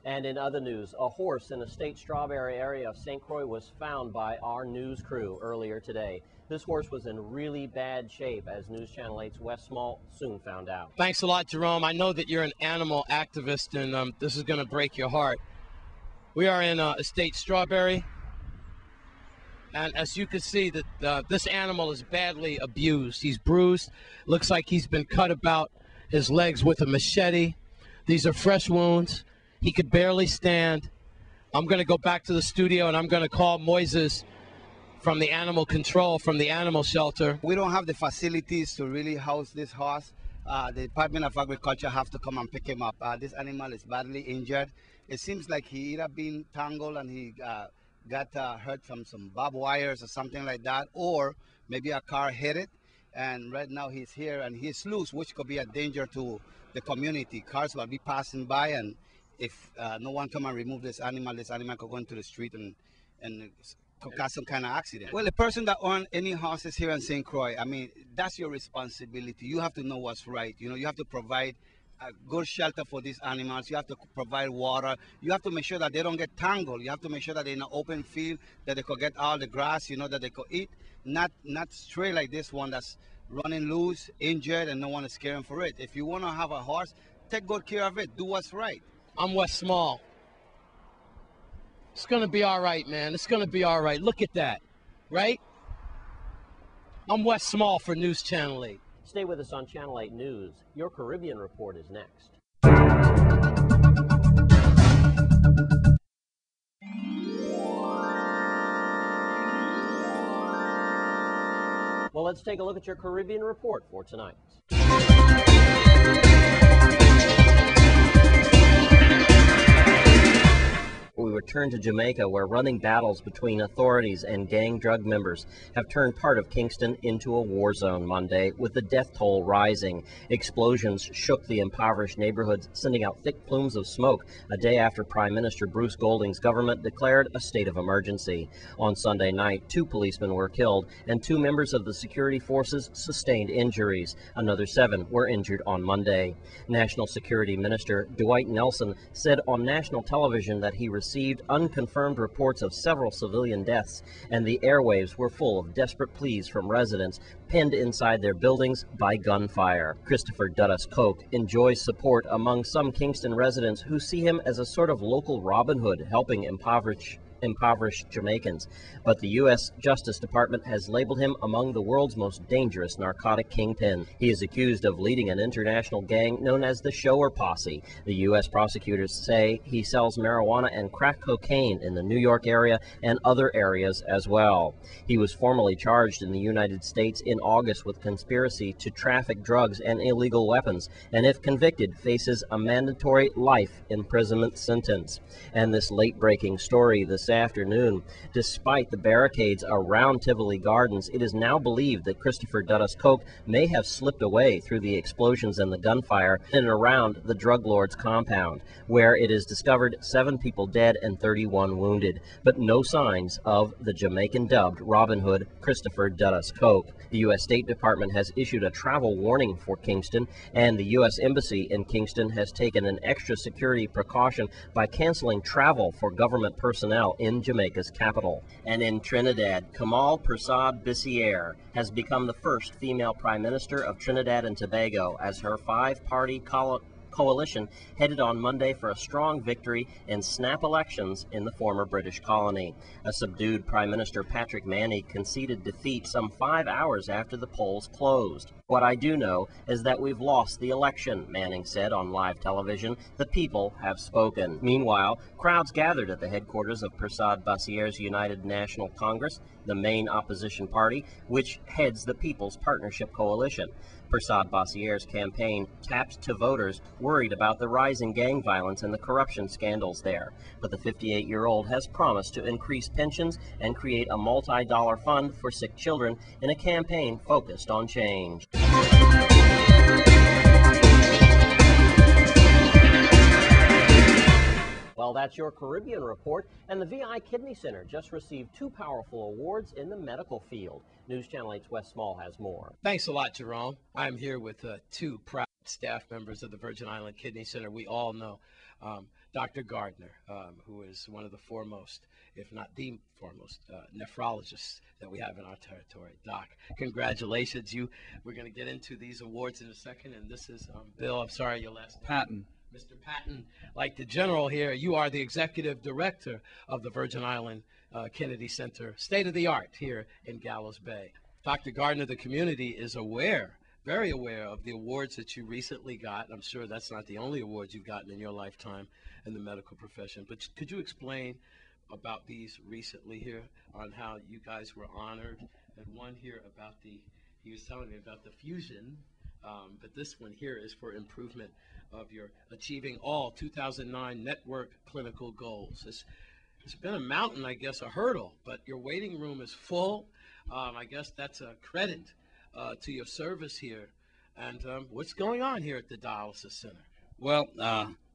And in other news, a horse in a state Strawberry area of St. Croix was found by our news crew earlier today. This horse was in really bad shape, as News Channel 8's Wes Small soon found out. Thanks a lot, Jerome. I know that you're an animal activist, and this is going to break your heart. We are in Estate Strawberry, and as you can see, that this animal is badly abused. He's bruised. Looks like he's been cut about his legs with a machete. These are fresh wounds. He could barely stand. I'm going to go back to the studio, and I'm going to call Moises from the animal control, from the animal shelter. We don't have the facilities to really house this horse. The Department of Agriculture have to come and pick him up. This animal is badly injured. It seems like he either been tangled and he got hurt from some barbed wires or something like that, or maybe a car hit it. And right now he's here and he's loose, which could be a danger to the community. Cars will be passing by, and if no one come and remove this animal could go into the street and could cause some kind of accident. Well, the person that owns any houses here in St. Croix, I mean, that's your responsibility. You have to know what's right. You know, you have to provide a good shelter for these animals. You have to provide water. You have to make sure that they don't get tangled. You have to make sure that they're in an open field, that they could get all the grass, you know, that they could eat. Not stray like this one that's running loose, injured, and no one is caring for it. If you want to have a horse, take good care of it. Do what's right. I'm Wes Small. It's going to be all right, man. It's going to be all right. Look at that, right? I'm Wes Small for News Channel 8. Stay with us on Channel 8 News. Your Caribbean Report is next. Well, let's take a look at your Caribbean Report for tonight. We return to Jamaica, where running battles between authorities and gang drug members have turned part of Kingston into a war zone Monday, with the death toll rising. Explosions shook the impoverished neighborhoods, sending out thick plumes of smoke a day after Prime Minister Bruce Golding's government declared a state of emergency. On Sunday night, 2 policemen were killed and 2 members of the security forces sustained injuries. Another 7 were injured on Monday. National Security Minister Dwight Nelson said on national television that he received unconfirmed reports of several civilian deaths, and the airwaves were full of desperate pleas from residents pinned inside their buildings by gunfire. Christopher Dudus Koch enjoys support among some Kingston residents who see him as a sort of local Robin Hood, helping impoverished Jamaicans, but the U.S. Justice Department has labeled him among the world's most dangerous narcotic kingpin. He is accused of leading an international gang known as the Shower Posse. The U.S. prosecutors say he sells marijuana and crack cocaine in the New York area and other areas as well. He was formally charged in the United States in August with conspiracy to traffic drugs and illegal weapons, and if convicted, faces a mandatory life imprisonment sentence. And this late-breaking story this afternoon: despite the barricades around Tivoli Gardens, it is now believed that Christopher Dudus Koch may have slipped away through the explosions and the gunfire in and around the drug lord's compound, where it is discovered 7 people dead and 31 wounded, but no signs of the Jamaican-dubbed Robin Hood Christopher Dudus Koch. The U.S. State Department has issued a travel warning for Kingston, and the U.S. Embassy in Kingston has taken an extra security precaution by canceling travel for government personnel in Jamaica's capital. And in Trinidad, Kamal Persad Bissiere has become the first female Prime Minister of Trinidad and Tobago, as her 5-party coalition headed on Monday for a strong victory in snap elections in the former British colony. A subdued Prime Minister Patrick Manny conceded defeat some 5 hours after the polls closed. "What I do know is that we've lost the election," Manning said on live television. "The people have spoken." Meanwhile, crowds gathered at the headquarters of Persad Bassiere's United National Congress, the main opposition party, which heads the People's Partnership Coalition. Persad Bassiere's campaign tapped to voters worried about the rising gang violence and the corruption scandals there. But the 58-year-old has promised to increase pensions and create a multi-dollar fund for sick children in a campaign focused on change. Well, that's your Caribbean Report, and the VI Kidney Center just received 2 powerful awards in the medical field. News Channel 8's Wes Small has more. Thanks a lot, Jerome. I'm here with 2 proud staff members of the Virgin Island Kidney Center. We all know Dr. Gardner, who is one of the foremost, if not the foremost, nephrologists that we have in our territory. Doc, congratulations. We're going to get into these awards in a second, and this is Bill. I'm sorry, your last name. Patton. Mr. Patton, like the general here, you are the executive director of the Virgin Island Kennedy Center, state of the art here in Gallows Bay. Dr. Gardner, the community is aware, very aware of the awards that you recently got. I'm sure that's not the only awards you've gotten in your lifetime in the medical profession, but could you explain about these recently here on how you guys were honored? And one here about he was telling me about the fusion, but this one here is for improvement of your achieving all 2009 network clinical goals. It's been a mountain, I guess, a hurdle, but your waiting room is full. I guess that's a credit to your service here. And what's going on here at the dialysis center? Well,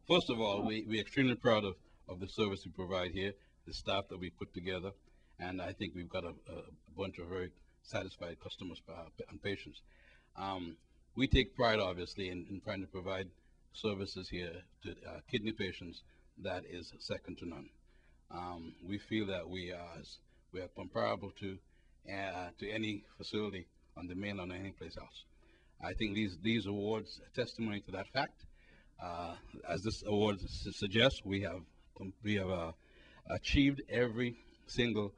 first of all, we're extremely proud of the service we provide here, the staff that we put together, and I think we've got a bunch of very satisfied customers and patients. We take pride, obviously, in trying to provide services here to kidney patients that is second to none. We feel that we are comparable to any facility on the mainland or any place else. I think these awards are testimony to that fact. As this award suggests, we have achieved every single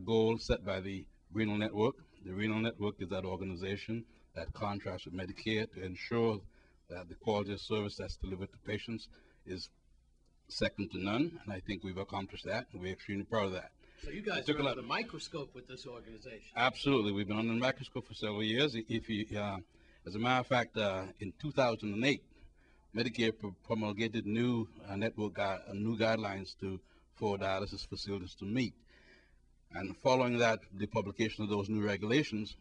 goal set by the Renal Network. The Renal Network is that organization that contracts with Medicare to ensure that the quality of service that's delivered to patients is second to none, and I think we've accomplished that, and we're extremely proud of that. So you guys are under the microscope with this organization. Absolutely. We've been under the microscope for several years. As a matter of fact, in 2008, Medicare promulgated new new guidelines for dialysis facilities to meet. And following that, the publication of those new regulations,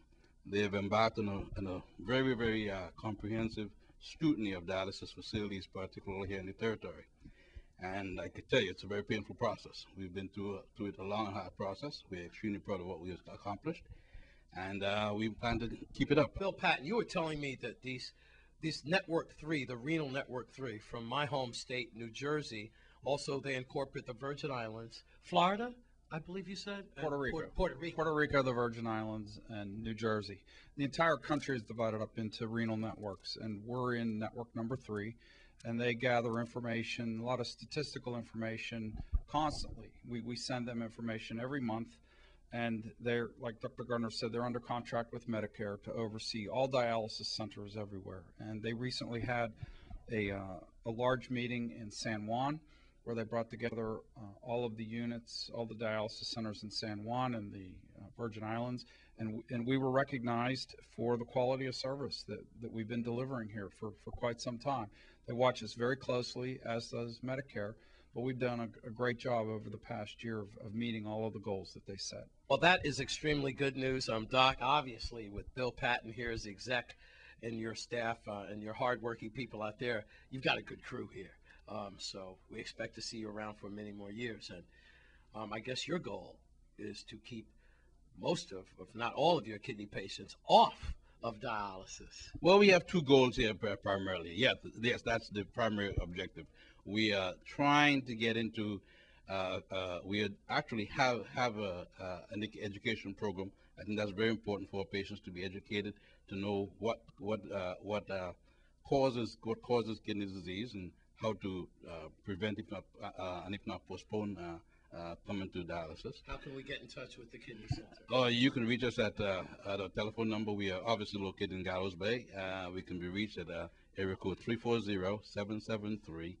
they have embarked on a very, very comprehensive scrutiny of dialysis facilities, particularly here in the territory. And I can tell you, it's a very painful process. We've been through it a long and hard process. We're extremely proud of what we've accomplished, and we plan to keep it up. Bill Patton, you were telling me that these Network 3, the Renal Network 3, from my home state, New Jersey, also they incorporate the Virgin Islands, Florida, I believe you said? Puerto Rico. Puerto Rico. Puerto Rico, the Virgin Islands, and New Jersey. The entire country is divided up into renal networks, and we're in network number 3, and they gather information, a lot of statistical information constantly. We send them information every month, and they're, like Dr. Gardner said, they're under contract with Medicare to oversee all dialysis centers everywhere. And they recently had a large meeting in San Juan, where they brought together all of the units, all the dialysis centers in San Juan and the Virgin Islands, and we were recognized for the quality of service that we've been delivering here for quite some time. They watch us very closely, as does Medicare, but we've done a great job over the past year of meeting all of the goals that they set. Well, that is extremely good news. Doc, obviously, with Bill Patton here as the exec and your staff and your hardworking people out there, you've got a good crew here. So we expect to see you around for many more years. And I guess your goal is to keep most of, if not all of your kidney patients off of dialysis. Well, we have two goals here primarily. Yes, that's the primary objective. We are trying to get into, we actually have an education program. I think that's very important for patients to be educated, to know what causes kidney disease and how to prevent, if not postpone, coming to dialysis. How can we get in touch with the Kidney Center? You can reach us at a telephone number. We are obviously located in Gallows Bay. We can be reached at area code 340-773-3227.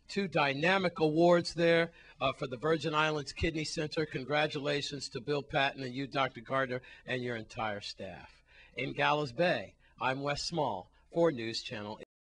2 dynamic awards there for the Virgin Islands Kidney Center. Congratulations to Bill Patton and you, Dr. Gardner, and your entire staff. In Gallows Bay, I'm Wes Small for News Channel